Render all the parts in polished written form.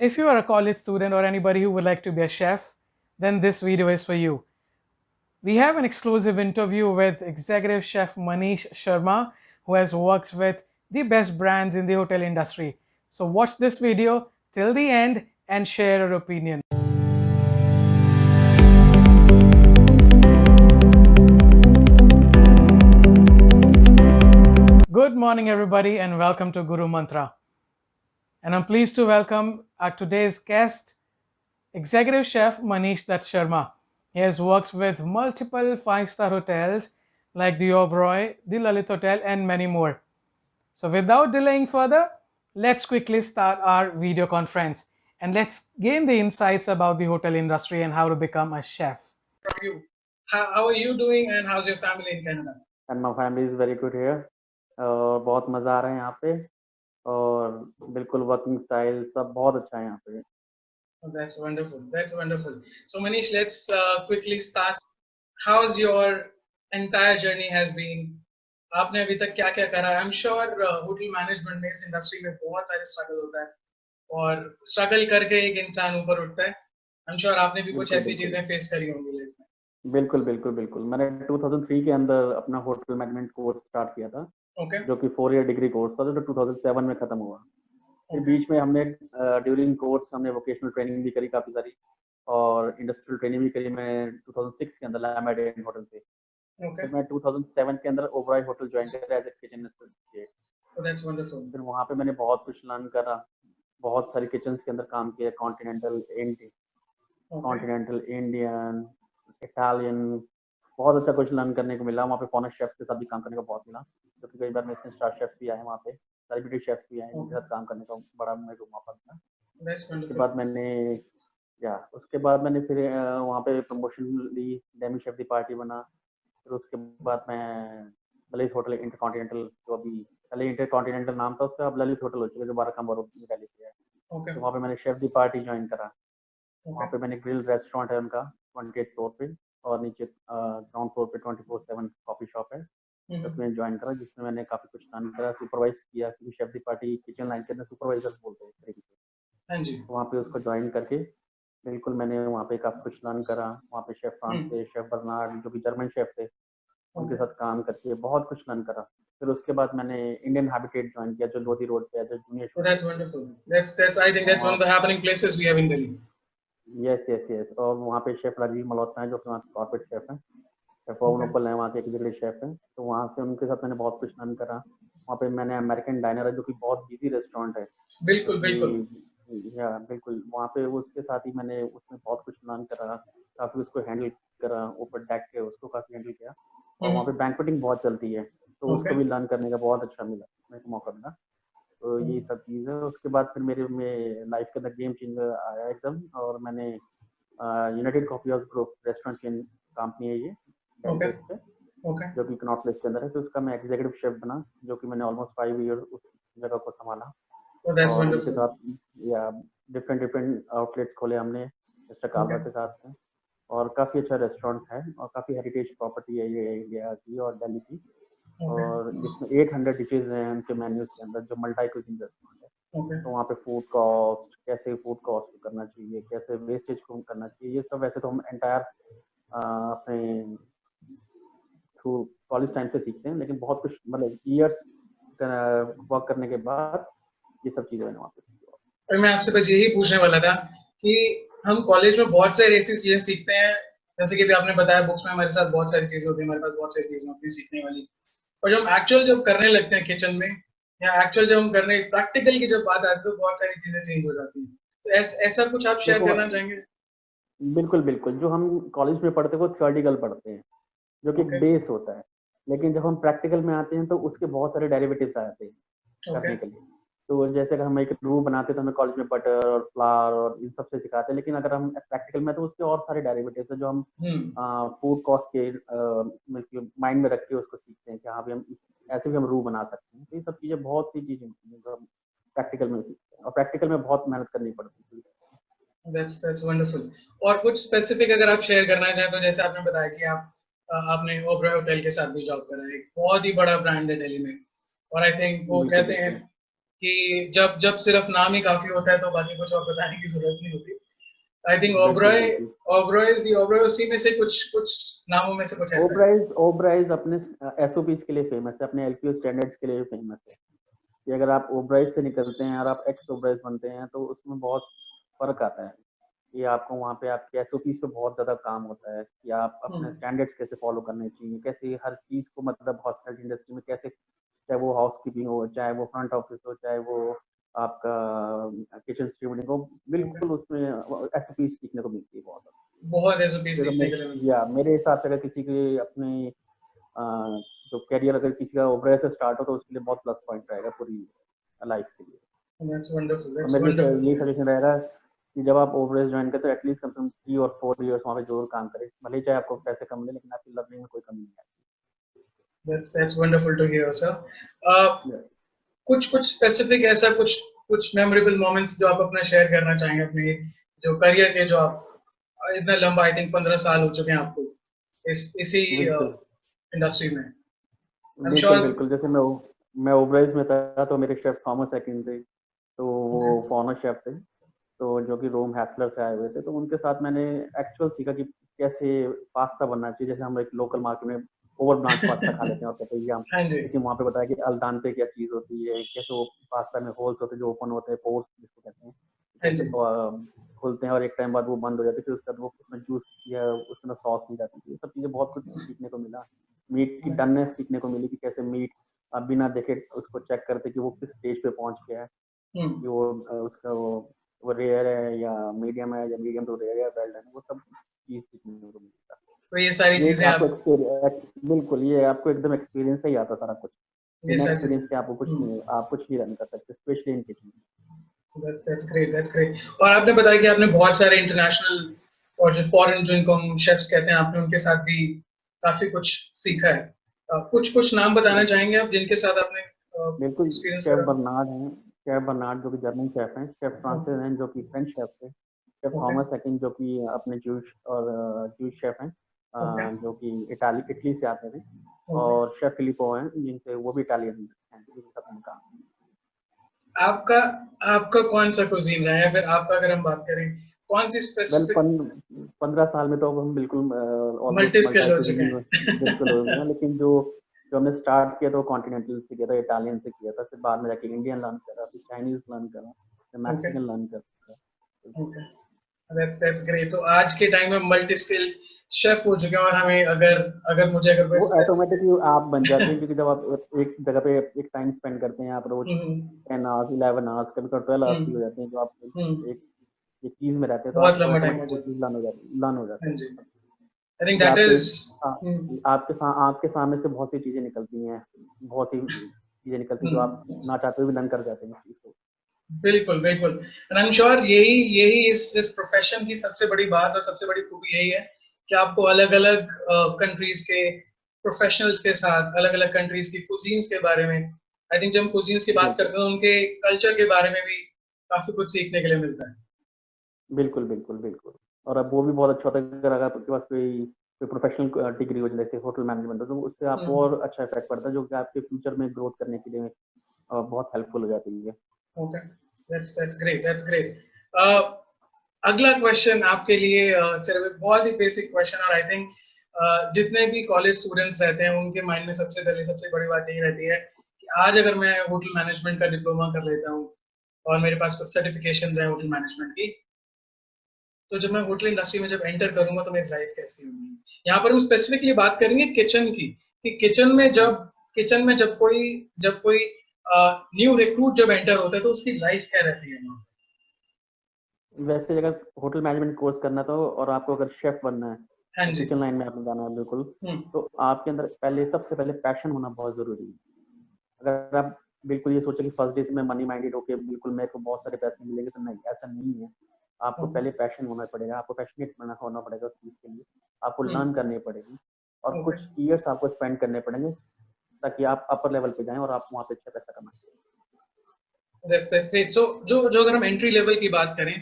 If you are a college student or anybody who would like to be a chef, then this video is for you. We have an exclusive interview with executive chef Manish Sharma, who has worked with the best brands in the hotel industry. So watch this video till the end and share your opinion. Good morning, everybody, and welcome to Guru Mantra. And I'm pleased to welcome our today's guest, Executive Chef Manish Dutt Sharma. He has worked with multiple five-star hotels like the Oberoi, the Lalit Hotel, and many more. So without delaying further, let's quickly start our video conference and let's gain the insights about the hotel industry and how to become a chef. You. How are you doing and how's your family in Canada? And my family is very good here. और बहुत मज़ा आ रहा है यहाँ पे और बिल्कुल working style सब बहुत अच्छा है यहाँ पे. Oh, that's wonderful. That's wonderful. So Manish, let's quickly start. How's your entire journey has been? आपने अभी तक क्या क्या करा? I'm sure होटल मैनेजमेंट में इस इंडस्ट्री में बहुत सारे स्ट्रगल होता है और स्ट्रगल करके एक इंसान ऊपर उठता है. I'm sure आपने भी कुछ ऐसी चीजें फेस करी होंगी लाइफ में. बिल्कुल बिल्कुल बिल्कुल. मैंने 2003 के अंदर अपना होटल मैनेजमेंट कोर्स स्टार्ट किया था. Okay. जो कि 4 ईयर डिग्री कोर्स था जो 2007 में खत्म हुआ. फिर बीच में हमने ड्यूरिंग कोर्स हमने वोकेशनल ट्रेनिंग भी करी काफी सारी और इंडस्ट्रियल ट्रेनिंग भी करी. मैं 2006 के अंदर लैमेड होटल से. फिर मैं 2007 के अंदर ओबराय होटल ज्वाइन करा as a kitchen associate. That's wonderful. फिर वहाँ पे मैंने बहुत कुछ लर्न करा. बहुत सारी किचन के अंदर काम किया. कॉन्टिनेंटल इंडियन इटालियन बहुत अच्छा कुछ लर्न करने को मिला. वहाँ पे फॉरेन शेफ के साथ भी काम करने को बहुत मिला क्योंकि कई बार मेरे स्टार शेफ भी आए वहाँ पे. सेलिब्रिटी शेफ भी आए उनके साथ काम करने का बड़ा मेरे को मौका मिला. उसके बाद मैंने फिर वहाँ पे प्रमोशन ली. डेमी शेफ दी पार्टी बना. फिर उसके बाद मैं ललित होटल इंटरकॉन्टिनेंटल जो अभी पहले इंटरकॉन्टिनेंटल नाम था उसका अब ललित होटल हो चुका है जो 12 कमरों में दिल्ली पे है. तो वहाँ पे मैंने शेफ दी पार्टी ज्वाइन करा. वहाँ पे मैंने ग्रिल रेस्टोरेंट है उनका 28 फ्लोर पे और नीचे ग्राउंड फ्लोर पे 24/7 कॉफी शॉप है तो मैंने ज्वाइन करा जिसमें मैंने काफी कुछ लर्न करा. सुपरवाइज किया क्योंकि शेफ दी पार्टी किचन लाइन के अंदर सुपरवाइजर बोलते हैं तरीके से. हाँ जी. वहाँ पे उसको ज्वाइन करके बिल्कुल मैंने वहाँ पे काफी कुछ लर्न करा. वहाँ पे शेफ फ्रांस थे, शेफ बर्नार्ड जो कि जर्मन शेफ थे, उनके साथ काम करके बहुत कुछ लर्न करा. फिर उसके बाद मैंने इंडियन हैबिटेट ज्वाइन किया जो लोधी रोड पे है जो junior. That's wonderful. That's I think that's one of the happening places we have in Delhi. Yes. और वहाँ पे शेफ राजीव मल्होत्रा है जो कि वहाँ कॉर्पोरेट शेफ है. शेफ पवन उपल है वहाँ के एग्जीक्यूटिव शेफ है. तो वहाँ से उनके साथ मैंने बहुत कुछ लर्न करा. वहाँ पे मैंने अमेरिकन डाइनर है जो कि बहुत बिजी रेस्टोरेंट है. बिल्कुल बिल्कुल. या बिल्कुल वहाँ पे उसके साथ ही मैंने उसमें बहुत कुछ लर्न करा. काफी उसको हैंडल करा. ऊपर डेक के उसको काफी हैंडल किया. और वहाँ पे बैंक्वेटिंग बहुत चलती है तो उसको भी लर्न करने का बहुत अच्छा मिला मेरे को मौका मिला. तो ये सब चीज़ है. उसके बाद फिर मेरे में लाइफ के अंदर गेम चेंजर आया एकदम और मैंने United coffee house group restaurant chain company है ये पे जो कि कनॉट प्लेस के अंदर है. तो उसका मैं एग्जीक्यूटिव शेफ बना जो कि मैंने ऑलमोस्ट 5 ईयर उस जगह को संभाला. और उसके साथ या डिफरेंट आउटलेट्स खोले हमने मिस्टर कालवा के साथ में. और काफ़ी अच्छा रेस्टोरेंट है और काफ़ी हेरिटेज प्रॉपर्टी है ये इंडिया की और दिल्ली की. और जिसमें 800 डिशेज हैं उनके मेन्यूज के अंदर जो मल्टी क्यूजिन रेस्टोरेंट है. तो वहाँ पे फूड कॉस्ट कैसे फूड कॉस्ट करना चाहिए कैसे वेस्टेज को करना चाहिए ये सब वैसे तो हम एंटायर अपने थ्रू कॉलेज टाइम से सीखते हैं लेकिन बहुत कुछ मतलब ईयर्स वर्क करने के बाद ये सब चीज़ें मैंने वहाँ पे सीखी. और मैं आपसे बस यही पूछने वाला था कि हम कॉलेज में बहुत सारी ऐसी चीजें सीखते हैं जैसे कि भी आपने बताया बुक्स में हमारे साथ बहुत सारी चीजें होती है हमारे पास बहुत सारी चीजें होती है सीखने वाली. और जब एक्चुअल जब करने लगते हैं किचन में या एक्चुअल जब हम करने प्रैक्टिकल की जब बात आती है तो बहुत सारी चीजें चेंज हो जाती हैं. तो ऐसा कुछ आप शेयर करना चाहेंगे? बिल्कुल. जो हम कॉलेज में पढ़ते हैं वो थ्योरेटिकल पढ़ते हैं जो कि बेस होता है. लेकिन जब हम प्रैक्टिकल में आते हैं तो उसके बहुत सारे डेरिवेटिव्स आ जाते हैं करने के लिए. तो जैसे अगर हम एक रूम बनाते हैं तो हमें कॉलेज में बटर और फ्लावर और इन सब से सिखाते हैं. लेकिन अगर हम प्रैक्टिकल में तो उसके और सारे डेरिवेटिव्स हैं जो हम फूड कॉस्ट के माइंड में रख के उसको सीखते हैं कि हाँ भी हम ऐसे भी हम रूम बना सकते हैं. तो ये सब चीज़ें बहुत सी चीज़ें होती हैं जो हम प्रैक्टिकल में सीखते हैं और प्रैक्टिकल में बहुत मेहनत करनी पड़ती है. That's wonderful. और कुछ स्पेसिफिक अगर आप शेयर करना चाहें तो जैसे आपने बताया कि आपने ओबराय होटल के साथ भी जॉब करा है. एक बहुत ही बड़ा ब्रांड है दिल्ली में और आई थिंक वो कहते हैं कि जब जब सिर्फ नाम ही काफी होता है तो बाकी कुछ और बताने की जरूरत नहीं होती। आई थिंक बिल्कुल ओबराय बिल्कुल। ओबराय उसी में से कुछ कुछ नामों में से कुछ ऐसा है। ओबराइज अपने एसओपीज के लिए फेमस है, अपने एलपीओ स्टैंडर्ड्स के लिए फेमस है। कि अगर आप ओबराइज से निकलते हैं और आप एक्स ओबराइज बनते हैं तो उसमें बहुत फर्क आता है। कि आपको वहाँ पे आपके एसओपीज पे बहुत ज़्यादा काम होता है कि आप अपने स्टैंडर्ड्स कैसे फॉलो करने चाहिए, कैसे हर चीज़ को मतलब हॉस्पिटल इंडस्ट्री में कैसे, चाहे वो हाउस कीपिंग हो, चाहे वो फ्रंट ऑफिस हो, चाहे वो आपका किचन स्टीवडिंग हो, बिल्कुल उसमें एसओपीज सीखने को मिलती है बहुत। बहुत एसओपी फिर सीखने के लिए मिलती या मेरे हिसाब से अगर किसी के अपने अ, जो करियर अगर किसी का ओवरऑल से स्टार्ट हो तो उसके लिए बहुत प्लस पॉइंट रहेगा पूरी लाइफ के लिए। है। दैट्स वंडरफुल, और दैट्स मेरे लिए वंडरफुल। यही सजेशन रहेगा कि जब आप ओवरऑल ज्वाइन करें तो एटलीस्ट कम से कम 3 और 4 ईयर्स वहाँ पे जरूर काम करें, भले ही चाहे आपको पैसे कम मिले लेकिन आपकी लर्निंग में कोई कमी नहीं that's wonderful to hear sir. आएगी। कुछ कुछ स्पेसिफिक ऐसा कुछ कुछ मेमोरेबल मोमेंट्स जो आप अपना शेयर करना चाहेंगे अपने जो करियर के, जो आप इतना लंबा, आई थिंक 15 साल हो चुके हैं आपको इसी बिल्कुल इंडस्ट्री में। आई एम बिल्कुल श्योर। बिल्कुल। जैसे मैं ओवरऑल में था तो मेरे शेफ थॉमस एकिन थे, तो वो ओके फॉरनर शेफ थे, तो जो कि रोम हैसलर से आए हुए थे, तो उनके साथ मैंने एक्चुअल सीखा कि कैसे पास्ता बनना चाहिए। जैसे हम एक लोकल मार्केट में ओवर ब्रांच पास्ता खा लेते हैं और कहते हैं कि हम, हाँ जी। लेकिन वहाँ पे बताया कि अल्दांते क्या चीज़ होती है, कैसे वो पास्ता में होल्स होते हैं जो ओपन होते हैं, पोर्स जिसको कहते हैं, हाँ कैसे जी। खुलते हैं और एक टाइम बाद वो बंद हो जाते हैं, फिर उसके बाद वो उसमें जूस या उसमें सॉस नहीं जाती थी। ये सब चीज़ें बहुत कुछ सीखने को मिला। मीट की डननेस सीखने को मिली कि कैसे मीट आप बिना देखे उसको चेक करते कि वो किस स्टेज पे पहुंच गया है, हम्म। कि वो उसका वो रेयर है या मीडियम है, या मीडियम टू रेयर या वेल डन है, वो सब चीज़ सीखने को मिलता है। तो ये सारी ये एक चीजें आपको आप, एक्सपीरियंस, बिल्कुल ये आपको एकदम एक्सपीरियंस से ही आता सारा कुछ। ये बिना सारी एक्सपीरियंस चीजें। के आपको कुछ नहीं, आप कुछ नहीं रन कर सकते, specially in kitchen. That's great, that's great. और आपने बताया कि आपने बहुत सारे इंटरनेशनल और जो फॉरेन, जो इनको हम शेफ्स कहते हैं, आपने उनके साथ भी काफी कुछ सीखा है। कुछ कुछ नाम बताना चाहेंगे आप जिनके साथ आपने बिल्कुल। एक्सपीरियंस शेफ करा? बर्नार्ड हैं, शेफ बर्नार्ड जो कि जर्मन शेफ हैं, शेफ ओके फ्रांसिस हैं जो कि फ्रेंच शेफ थे, शेफ ओके थॉमस सेकिन जो कि अपने जूश शेफ हैं, ओके जो कि इटली से आते थे, ओके। और शेफ फिलिपो हैं जिनसे वो भी इटालियन हैं, जिनके साथ मैंने काम। आपका आपका कौन सा कुजीन रहा है, या फिर आपका अगर हम बात करें कौन सी वेल स्पेसिफिक? 15 साल में तो अब हम बिल्कुल मल्टी ऑलमोस्ट मल्टी स्किल्ड हो चुके कुजीन बिल्कुल हो गए हैं, हैं। लेकिन जो जो हमने स्टार्ट किया था वो कॉन्टिनेंटल से किया था, इटालियन से किया था, फिर बाद में जाके इंडियन लर्न करा, फिर चाइनीज लर्न करा, फिर ओके मैक्सिकन लर्न करा। ओके। That's great. तो आज के टाइम में मल्टी स्किल्ड शेफ हो चुके हैं, और हमें अगर अगर मुझे अगर कोई वो स्पेसिफिक ऑटोमेटिकली आप बन जाते हैं, क्योंकि जब आप एक जगह पे एक टाइम स्पेंड करते हैं आप रोज 10 आवर्स 11 आवर्स, कभी कभी 12 आवर्स भी हो जाते हैं, जो आप एक एक चीज में रहते हैं, तो बहुत आपको लंबा टाइम हो ऑटोमेटिक वो जाता चीज लर्न हो है। जाती हाँ है। जी। आई थिंक कि दैट आपके इज। आपके सामने से बहुत सी चीजें निकलती हैं, बहुत ही चीजें निकलती हैं जो आप ना चाहते हुए भी लर्न कर जाते हैं उस चीज को। बिल्कुल बिल्कुल। एंड आई एम श्योर यही यही इस प्रोफेशन की सबसे बड़ी बात और सबसे बड़ी खूबी यही है कि आपको अलग अलग कंट्रीज के प्रोफेशनल्स के साथ, अलग अलग कंट्रीज की कुजीन्स के बारे में, आई थिंक जब हम कुजीन्स की बात बिल्कुल करते हैं तो उनके कल्चर के बारे में भी काफी कुछ सीखने के लिए मिलता है। बिल्कुल बिल्कुल बिल्कुल। और अब वो भी बहुत अच्छा होता है, अगर आपके पास कोई कोई प्रोफेशनल डिग्री हो जैसे होटल मैनेजमेंट हो, तो उससे आपको और अच्छा इफेक्ट पड़ता है, जो कि आपके फ्यूचर में ग्रोथ करने के लिए बहुत हेल्पफुल हो जाती है। Okay. That's great, that's great. अगला क्वेश्चन आपके लिए सिर्फ एक बहुत ही बेसिक क्वेश्चन, और आई थिंक जितने भी कॉलेज स्टूडेंट्स रहते हैं उनके माइंड में सबसे पहले सबसे बड़ी बात यही रहती है कि आज अगर मैं होटल मैनेजमेंट का डिप्लोमा कर लेता हूँ और मेरे पास कुछ सर्टिफिकेशंस हैं होटल मैनेजमेंट की, तो जब मैं होटल इंडस्ट्री में जब एंटर करूंगा तो मेरी लाइफ कैसी होगी। यहाँ पर हम स्पेसिफिकली बात करेंगे किचन की, कि किचन में जब कोई न्यू रिक्रूट जब एंटर होता है तो उसकी लाइफ क्या रहती है वहाँ? वैसे अगर होटल मैनेजमेंट कोर्स करना तो, और आपको अगर शेफ बनना है, हाँ तो जी। किचन लाइन में आपने जाना है बिल्कुल, तो आपके अंदर सबसे पहले पैशन होना बहुत जरूरी है। अगर आप बिल्कुल ये सोचे कि फर्स्ट डे से मैं मनी माइंडेड होके बिल्कुल मेरे को बहुत सारे पैसे मिलेंगे, तो नहीं, ऐसा नहीं है। आपको पहले पैशन होना पड़ेगा, आपको पैशनेट होना पड़ेगा उस चीज़ के लिए, आपको लर्न करनी पड़ेगी, और ओके। कुछ ईयर्स आपको स्पेंड करने पड़ेंगे ताकि आप अपर लेवल पे जाएं और आप वहाँ पे अच्छा पैसा कमाएं। That's great. सो जो जो अगर हम एंट्री लेवल की बात करें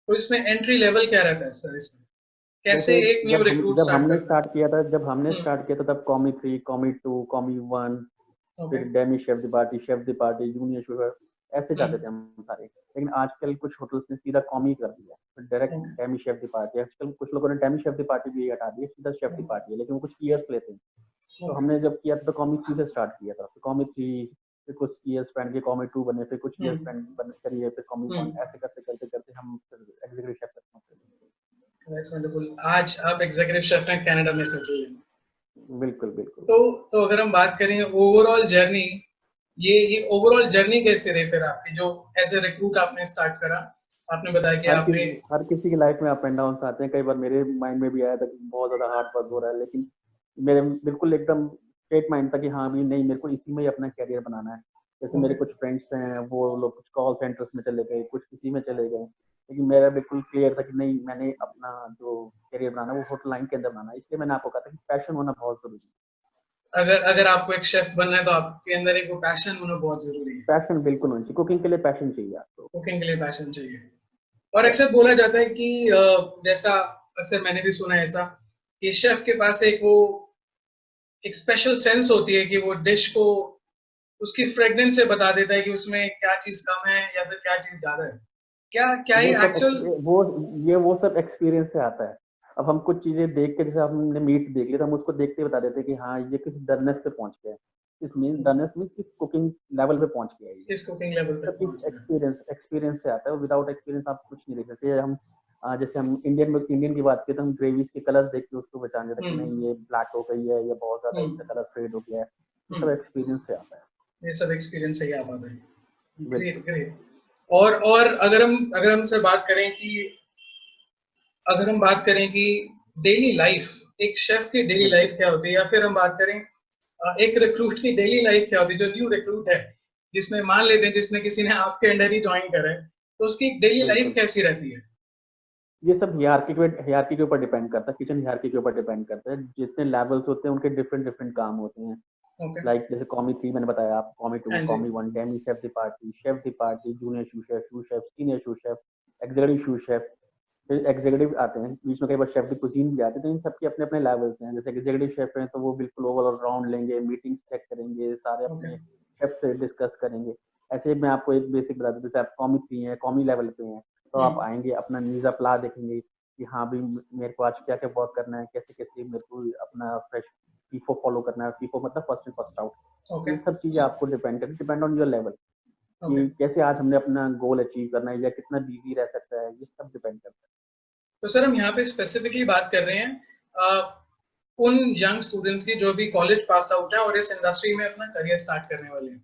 तो इसमें एंट्री लेवल क्या रहता है सर इसमें? कैसे जैसे एक न्यू रिक्रूट स्टार्ट करता है? जब हमने स्टार्ट किया था, तब कॉमी 3, कॉमी 2, कॉमी 1, ओके फिर डेमी शेफ दी पार्टी, जूनियर शेफ, ऐसे जाते थे हम सारे। लेकिन आजकल कुछ होटल्स ने सीधा कॉमी कर दिया, तो डायरेक्ट डेमी शेफ दी पार्टी। आजकल कुछ लोगों ने डेमी शेफ दी पार्टी भी हटा दी, सीधा शेफ दी पार्टी है, लेकिन वो कुछ ईयर्स लेते हैं। तो हमने जब किया था तो कॉमी 3 से स्टार्ट किया था, तो कॉमी 3 फिर कुछ ईयर्स स्पेंड किए, कॉमी 2 बने, फिर कुछ ईयर्स स्पेंड करिए, फिर कॉमी 1, ऐसे करते करते करते हम एग्जीक्यूटिव शेफ तक पहुंचे। That's wonderful. आज आप एग्जीक्यूटिव शेफ हैं कनाडा में सेटल हैं। बिल्कुल बिल्कुल। तो अगर हम बात करें ओवरऑल जर्नी, ये ओवरऑल जर्नी कैसे रही फिर आपकी, जो एज ए रिक्रूट आपने स्टार्ट करा, आपने बताया कि आपने हर किसी की लाइफ में अप एंड डाउन आते हैं। कई बार मेरे माइंड में भी आया था कि बहुत ज्यादा हार्ड वर्क हो रहा है, लेकिन मेरे बिल्कुल एकदम स्ट्रेट माइंड था कि हाँ भी नहीं, मेरे को इसी में ही अपना करियर बनाना है। जैसे मेरे कुछ फ्रेंड्स हैं, वो लोग कुछ कॉल सेंटर्स में चले गए, कुछ किसी में चले गए, लेकिन मेरा बिल्कुल क्लियर था कि नहीं, मैंने अपना जो करियर बनाना है वो होटल लाइन के अंदर बनाना है। इसलिए मैंने आपको कहा था कि पैशन होना बहुत जरूरी है। अगर आपको एक शेफ बनना है तो आपके अंदर एक वो पैशन होना बहुत जरूरी है। पैशन बिल्कुल होना चाहिए, कुकिंग के लिए पैशन चाहिए आपको। कुकिंग के लिए पैशन चाहिए। और अक्सर बोला जाता है कि जैसा अक्सर मैंने भी सुना है ऐसा, कि शेफ के पास एक स्पेशल सेंस होती है कि वो डिश को उसकी फ्रेग्रेंस से बता देता है कि उसमें क्या चीज कम है या फिर क्या चीज ज्यादा है। क्या क्या वो ये सब एक्चुअल वो सब एक्सपीरियंस से आता है। अब हम कुछ चीजें देख के, जैसे हमने मीट देख लिया तो हम उसको देखते ही बता देते हैं कि हाँ ये किस डरनेस पे पहुंच गया है, किस मीन डरनेस मीन किस कुकिंग लेवल पे पहुंच गया है। ये इस कुकिंग लेवल पे सब पहुंच चीज गए? एक्सपीरियंस से आता है, विदाउट एक्सपीरियंस आप कुछ नहीं देख सकते। हम जैसे हम इंडियन की बात करें तो हम ग्रेवीज के कलर देख के उसको पहचान जाते हैं कि नहीं ये ब्लैक हो गई है, ये बहुत ज्यादा इसका कलर फेड हो गया है। ये सब एक्सपीरियंस से आता है। ये सब एक्सपीरियंस से ही आ पाता है। ग्रेट बिल्कुल। ग्रेट। और अगर हम सर बात करें कि अगर हम बात करें कि डेली लाइफ एक शेफ की डेली बिल्कुल लाइफ क्या होती है, या फिर हम बात करें एक रिक्रूट की डेली लाइफ क्या होती है, जो न्यू रिक्रूट है, जिसने मान लेते हैं जिसने किसी ने आपके अंडर ही ज्वाइन करा है, तो उसकी डेली लाइफ बिल्कुल। कैसी रहती है? ये सब हियरार्की के ऊपर डिपेंड करता है, किचन हियरार्की के ऊपर डिपेंड करता है। जितने लेवल्स होते हैं उनके डिफरेंट डिफरेंट काम होते हैं। ओके। लाइक जैसे कॉमी 3 मैंने बताया आप, कॉमी 2, हाँ जी। कॉमी 1 डेमी शेफ दी पार्टी, जूनियर शू शेफ, सीनियर शू शेफ, एग्जीक्यूटिव शू शेफ। फिर एग्जीक्यूटिव आते हैं बीच में, कई बार शेफ दी कुजीन भी आते हैं। तो इन सबके अपने अपने लेवल्स हैं। जैसे एग्जीक्यूटिव शेफ हैं तो वो बिल्कुल ओवरऑल राउंड लेंगे, मीटिंग्स चेक करेंगे, सारे ओके। अपने शेफ से डिस्कस करेंगे। ऐसे मैं आपको एक बेसिक बता दूं, जैसे आप कॉमी 3 है, कॉमी लेवल पे हैं, तो आप आएंगे अपना नीज अप ला देखेंगे कि हाँ भी मेरे को आज क्या क्या वर्क करना है, कैसे कैसे मेरे को अपना फ्रेश फीफो फॉलो करना है। फीफो मतलब first in first out. Okay. ये सब चीजें आपको डिपेंड करती है, depend on your level, okay. कि कैसे आज हमने अपना गोल अचीव करना है या कितना बिजी रह सकता है, ये सब डिपेंड करता तो सर हम यहाँ पे स्पेसिफिकली बात कर रहे हैं उन यंग स्टूडेंट्स की जो भी कॉलेज पास आउट है और इस इंडस्ट्री में अपना करियर स्टार्ट करने वाले हैं।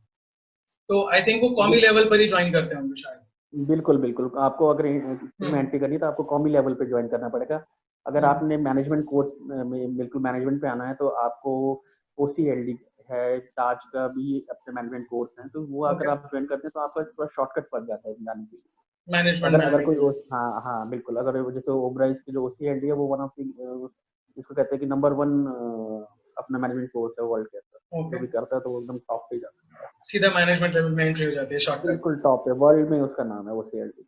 तो आई थिंक वो है। कॉमी लेवल पर ही ज्वाइन करते होंगे शायद। बिल्कुल बिल्कुल। आपको अगर में एंट्री करनी है तो आपको कॉमी लेवल पे ज्वाइन करना पड़ेगा। अगर आपने मैनेजमेंट कोर्स में बिल्कुल मैनेजमेंट पे आना है तो आपको OCLD है, ताज का भी अपने मैनेजमेंट कोर्स है, तो वो अगर ओके। आप ज्वाइन करते हैं तो आपका थोड़ा शॉर्टकट पड़ जाता है जाने के लिए। मैनेजमेंट अगर में अगर आने के कोई लिए। हाँ हाँ बिल्कुल। अगर जैसे ओबराइज की जो OCLD है वो वन ऑफ इसको कहते हैं कि नंबर 1 अपना मैनेजमेंट कोर्स है वर्ल्ड के अंदर। जो ओके। भी करता है तो वो एकदम टॉप पे ही जाता है। सीधा मैनेजमेंट लेवल में एंट्री हो जाती है शॉर्टकट। बिल्कुल टॉप है, वर्ल्ड में उसका नाम है OCLD।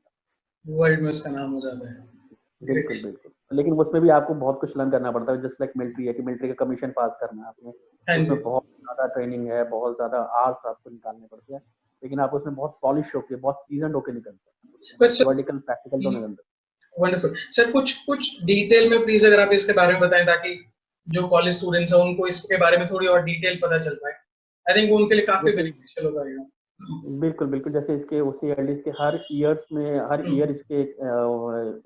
वर्ल्ड में उसका नाम हो जाता है। ग्रेट। बिल्कुल बिल्कुल। लेकिन उसमें भी आपको बहुत कुछ लर्न करना पड़ता है, जस्ट लाइक मिलिट्री है कि मिलिट्री का कमीशन पास करना है आपने। हाँ जी। उसमें बहुत ज्यादा ट्रेनिंग है, बहुत ज्यादा आवर्स आपको निकालने पड़ते हैं, लेकिन आप उसमें बहुत पॉलिश होके, बहुत सीजन होके निकलते हैं। पर सर थियोरेटिकल प्रैक्टिकल दोनों निकलते वंडरफुल सर, कुछ कुछ डिटेल में प्लीज अगर आप इसके बारे में बताएं, ताकि जो कॉलेज स्टूडेंट्स हैं उनको इसके बारे में थोड़ी और डिटेल पता चल पाए। आई थिंक वो उनके लिए हैं। काफी जैसे बेनिफिशियल हो पाएगा। बिल्कुल बिल्कुल, जैसे इसके OCLD के हर ईयर इसके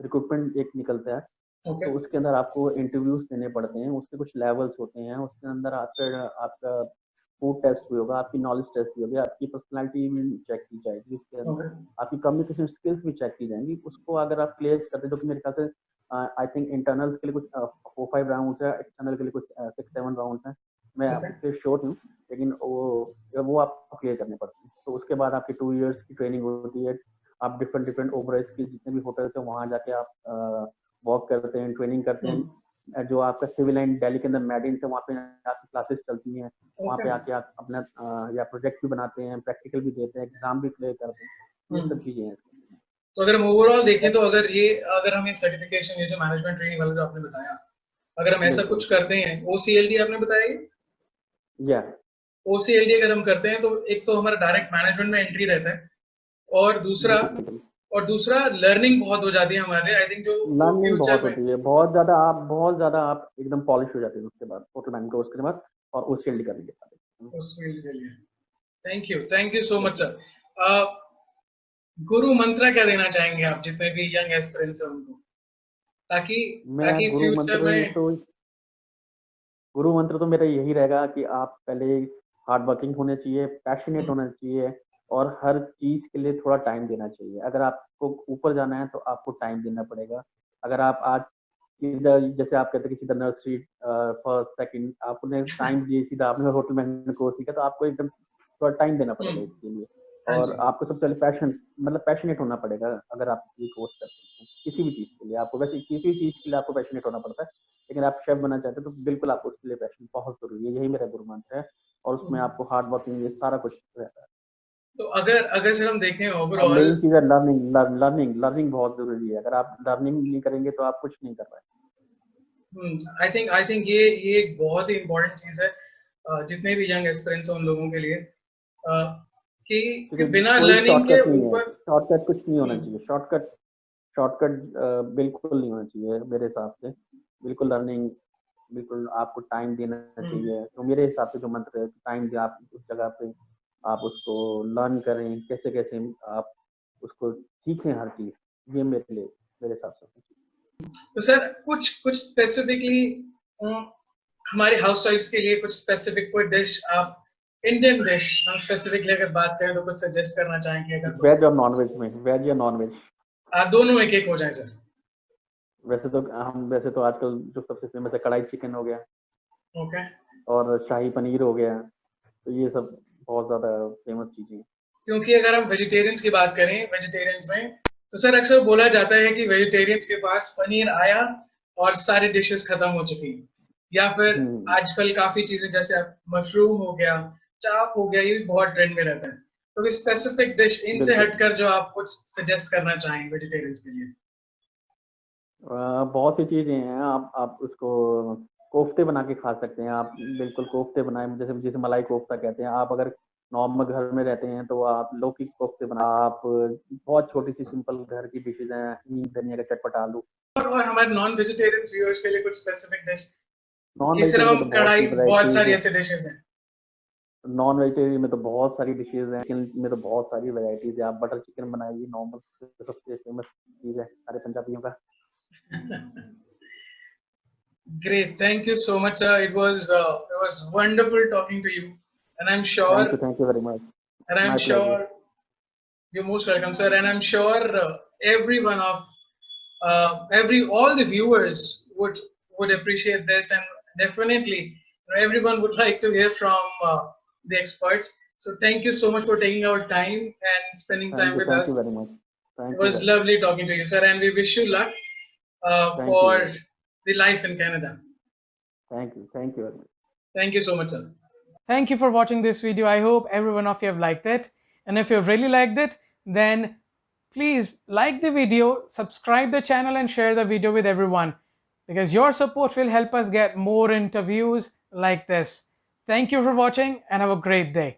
रिक्रूटमेंट एक निकलता है। ओके। तो उसके अंदर आपको इंटरव्यूज देने पड़ते हैं, उसके कुछ लेवल्स होते हैं। उसके अंदर आपका आपका फूड टेस्ट भी होगा, आपकी नॉलेज टेस्ट भी होगी, आपकी पर्सनालिटी भी चेक की जाएगी उसके अंदर, ओके। आपकी कम्युनिकेशन स्किल्स भी चेक की जाएंगी। उसको अगर आप क्लियर करते हैं, जो कि मेरे ख्याल से आई थिंक इंटरनल्स के लिए कुछ 4-5 राउंड है, एक्सटर्नल के लिए कुछ 6-7 राउंड है। मैं ओके। इसके श्योर हूँ, लेकिन वो आपको क्लियर करने पड़ते हैं। तो उसके बाद आपकी 2 इयर्स की ट्रेनिंग होती है। आप डिफरेंट डिफरेंट ओबराइज की जितने भी होटल्स हैं वहाँ जाके आप वर्क करते हैं, ट्रेनिंग करते हैं। जो आपका सिविल लाइन दिल्ली के अंदर मेडिन है, वहाँ पे आपकी क्लासेस चलती हैं। वहाँ ओके। पे आके आप अपना या प्रोजेक्ट भी बनाते हैं, प्रैक्टिकल भी देते हैं, एग्जाम भी क्लियर करते हैं। ये सब चीजें हैं इसमें। तो अगर हम ओवरऑल देखें तो अगर हम ये सर्टिफिकेशन, ये जो मैनेजमेंट ट्रेनिंग वाला जो आपने बताया, अगर हम ऐसा कुछ बिल्कुल। करते हैं, OCLD आपने बताया, या OCLD अगर हम करते हैं तो एक तो हमारा डायरेक्ट मैनेजमेंट में एंट्री रहता है। और दूसरा बिल्कुल लर्निंग बहुत हो जाती है हमारे, आई थिंक जो लर्निंग बहुत फ्यूचर में होती है, बहुत ज़्यादा आप एकदम पॉलिश हो जाते हैं उसके बाद, होटल मैनेजमेंट कोर्स के बाद और उस फील्ड करने के बाद। उस फील्ड के लिए। Thank you so much sir. गुरु मंत्र क्या देना चाहेंगे आप जितने भी यंग एस्पिरेंट्स हैं उनको, ताकि मैं ताकि गुरु फ्यूचर मंत्र में। तो गुरु मंत्र तो मेरा यही रहेगा कि आप पहले हार्ड वर्किंग होने चाहिए, पैशनेट होना चाहिए और हर चीज़ के लिए थोड़ा टाइम देना चाहिए। अगर आपको ऊपर जाना है तो आपको टाइम देना पड़ेगा। अगर आप आज इधर जैसे आप कहते हैं कि सीधा नर्सरी फर्स्ट सेकंड आपने टाइम दिए, सीधा आपने होटल मैनेजमेंट कोर्स सीखा तो आपको एकदम थोड़ा टाइम देना पड़ेगा हम्म, इसके लिए। हाँ और जी। आपको सबसे पहले पैशनेट होना पड़ेगा। अगर आप ये कोर्स करते हैं किसी भी चीज़ के लिए, आपको वैसे किसी भी चीज़ के लिए आपको पैशनेट होना पड़ता है, लेकिन आप शेफ बनना चाहते हैं तो बिल्कुल आपको उसके लिए पैशन बहुत ज़रूरी है। यही मेरा गुरु मंत्र है और उसमें हम्म, आपको हार्ड वर्किंग ये सारा कुछ रहता है। तो अगर अगर सर हम देखें और ओवरऑल। मेन चीज़ है लर्निंग बहुत ज़रूरी है। अगर आप लर्निंग नहीं करेंगे तो आप कुछ नहीं कर पाएंगे। आई थिंक ये एक बहुत ही इम्पोर्टेंट चीज है, जितने भी यंग एस्पिरेंट्स हैं उन लोगों के लिए, कि क्योंकि बिना कोई लर्निंग के शॉर्टकट नहीं है, ऊपर। शॉर्टकट कुछ नहीं होना हम्म, चाहिए। शॉर्टकट शॉर्टकट बिल्कुल नहीं होना चाहिए मेरे हिसाब से। बिल्कुल लर्निंग, बिल्कुल आपको टाइम देना हम्म। चाहिए। तो मेरे हिसाब से जो मंत्र है, टाइम दें आप उस जगह पे, आप उसको लर्न करें, कैसे-कैसे आप उसको सीखें हर चीज़। ये मेरे हिसाब से। तो सर कुछ कुछ स्पेसिफिकली हमारे हाउस वाइफ्स के लिए कुछ स्पेसिफिक कोई डिश आप, इंडियन डिश हम स्पेसिफिकली अगर बात करें तो कुछ सजेस्ट करना चाहेंगे अगर कुछ। वेज और नॉन-वेज में, वेज या नॉन-वेज? दोनों एक एक हो जाए सर। वैसे तो आजकल जो सबसे फेमस है कढ़ाई चिकन हो गया ओके। और शाही पनीर हो गया। तो ये सब बहुत ज़्यादा फेमस चीज़ें हैं। क्योंकि अगर हम वेजिटेरियंस की बात करें, वेजिटेरियंस में तो सर अक्सर बोला जाता है कि वेजिटेरियंस के पास पनीर आया और सारी डिशेस खत्म हो चुकी, या फिर हुँ, आजकल काफी चीजें जैसे मशरूम हो गया, चाप हो गया, ये भी बहुत ट्रेंड में रहता है। तो स्पेसिफिक डिश इनसे बिल्कुल। हटकर जो आप कुछ सजेस्ट करना चाहें वेजिटेरियंस के लिए। बहुत सी चीज़ें हैं, आप उसको कोफ्ते बना के खा सकते हैं। आप बिल्कुल कोफ्ते बनाएँ, जैसे जिसे मलाई कोफ्ता कहते हैं। आप अगर नॉर्मल घर में रहते हैं तो आप लौकी के कोफ्ते आप बहुत छोटी-सी सिंपल घर की डिशेज़ हैं, नीम धनिया का चटपटा आलू। और हमारे नॉन वेजिटेरियन व्यूअर्स के लिए कुछ स्पेसिफिक डिश, नॉन कि सिर्फ वेजिटेरियन में हम तो बहुत सी कढ़ाई, बहुत वैराइटीज़ सारी हैं। ऐसे डिशेस हैं। नॉन वेजिटेरियन में तो बहुत सारी डिशेज़ हैं, चिकन में तो बहुत सारी वैराइटीज़ हैं। आप बटर चिकन बनाइए, नॉर्मल सबसे फेमस चीज़ है सारे पंजाबियों का। Great. Thank you so much, sir. It was wonderful talking to you, and I'm sure thank you very much. and I'm my pleasure. sure you're most welcome, sir. And I'm sure every one of every all the viewers would appreciate this, and definitely everyone would like to hear from the experts. So thank you so much for taking our time and spending time with thank you us. Very much. It thank you was very much. lovely talking to you, sir, and we wish you luck thank you for very much. the life in Canada. Thank you very much. Thank you so much, sir. Thank you for watching this video. I hope every one of you have liked it. And if you've really liked it, then please like the video, subscribe the channel and share the video with everyone, because your support will help us get more interviews like this. Thank you for watching and have a great day.